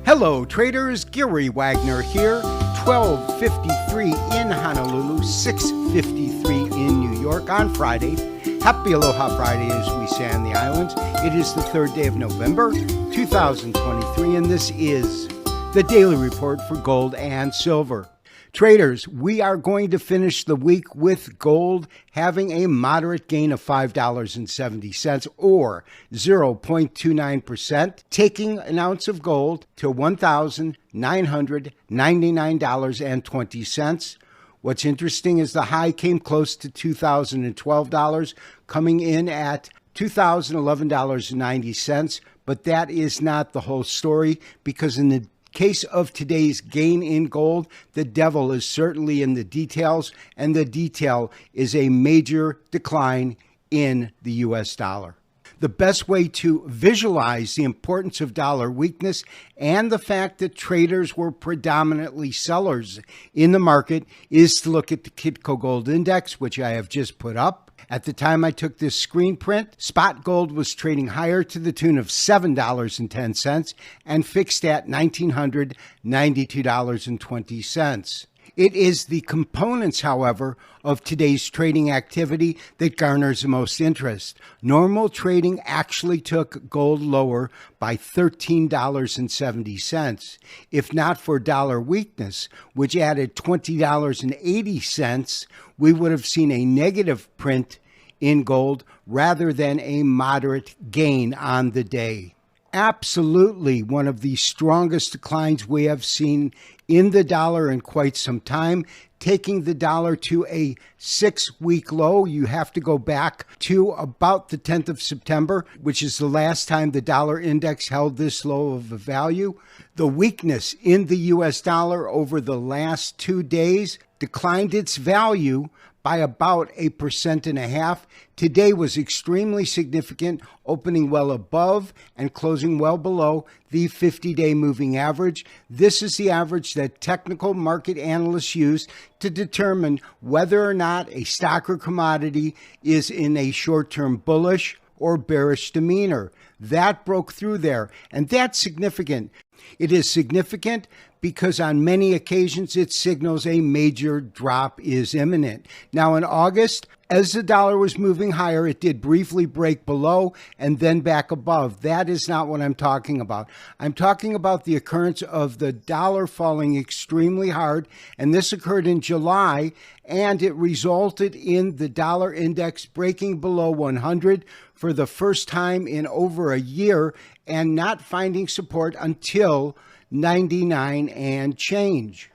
Hello traders, Gary Wagner here, 12:53 in Honolulu, 6:53 in New York on Friday. Happy Aloha Friday as we say on the islands. It is the third day of November, 2023, and this is the Daily Report for gold and silver. Traders, we are going to finish the week with gold having a moderate gain of $5.70 or 0.29%, taking an ounce of gold to $1,999.20. What's interesting is the high came close to $2,012, coming in at $2,011.90, but that is not the whole story, because in the case of today's gain in gold, the devil is certainly in the details, and the detail is a major decline in the US dollar. The best way to visualize the importance of dollar weakness and the fact that traders were predominantly sellers in the market is to look at the Kitco Gold Index, which I have just put up. At the time I took this screen print, spot gold was trading higher to the tune of $7.10 and fixed at $1,992.20. It is the components, however, of today's trading activity that garners the most interest. Normal trading actually took gold lower by $13.70. If not for dollar weakness, which added $20.80, we would have seen a negative print in gold rather than a moderate gain on the day. Absolutely one of the strongest declines we have seen in the dollar in quite some time, taking the dollar to a 6-week low. You have to go back to about the 10th of September, which is the last time the dollar index held this low of a value. The weakness in the US dollar over the last 2 days declined its value by about 1.5%. Today was extremely significant, opening well above and closing well below the 50-day moving average. This is the average that technical market analysts use to determine whether or not a stock or commodity is in a short-term bullish or bearish demeanor. That broke through there, and that's significant. It is significant because on many occasions it signals a major drop is imminent. Now in August, as the dollar was moving higher, it did briefly break below and then back above. That is not what I'm talking about. I'm talking about the occurrence of the dollar falling extremely hard, and this occurred in July, and it resulted in the dollar index breaking below 100 for the first time in over a year and not finding support until 99 and change.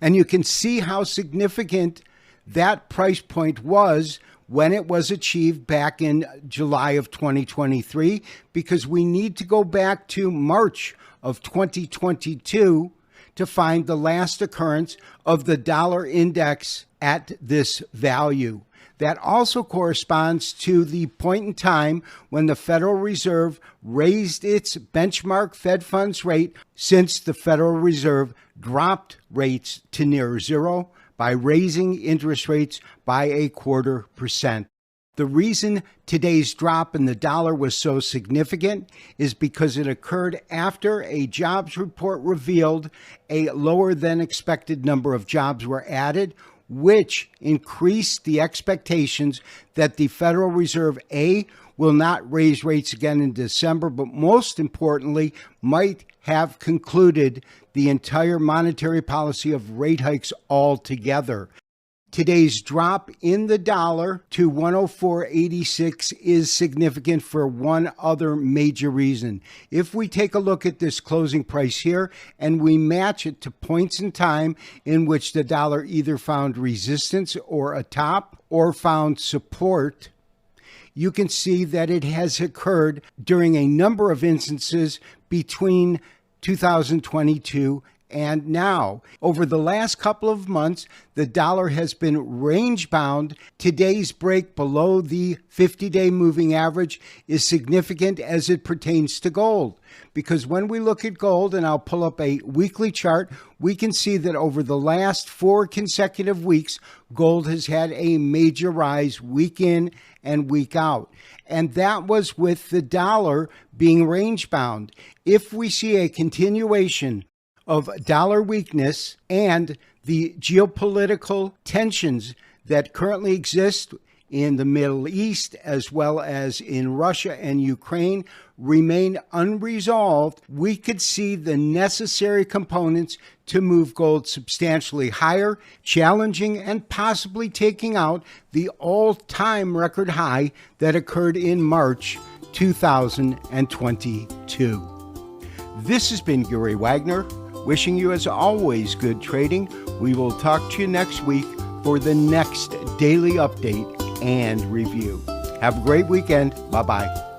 And you can see how significant that price point was when it was achieved back in July of 2023, because we need to go back to March of 2022 to find the last occurrence of the dollar index at this value. That also corresponds to the point in time when the Federal Reserve raised its benchmark Fed funds rate since the Federal Reserve dropped rates to near zero by raising interest rates by 0.25%. The reason today's drop in the dollar was so significant is because it occurred after a jobs report revealed a lower than expected number of jobs were added, which increased the expectations that the Federal Reserve, will not raise rates again in December, but most importantly, might have concluded the entire monetary policy of rate hikes altogether. Today's drop in the dollar to 104.86 is significant for one other major reason. If we take a look at this closing price here and we match it to points in time in which the dollar either found resistance or a top or found support, you can see that it has occurred during a number of instances between 2022 And now, over the last couple of months, the dollar has been range-bound. Today's break below the 50-day moving average is significant as it pertains to gold. Because when we look at gold, and I'll pull up a weekly chart, we can see that over the last 4 consecutive weeks, gold has had a major rise week in and week out. And that was with the dollar being range-bound. If we see a continuation of dollar weakness and the geopolitical tensions that currently exist in the Middle East as well as in Russia and Ukraine remain unresolved, we could see the necessary components to move gold substantially higher, challenging and possibly taking out the all-time record high that occurred in March 2022. This has been Gary Wagner, wishing you, as always, good trading. We will talk to you next week for the next daily update and review. Have a great weekend. Bye-bye.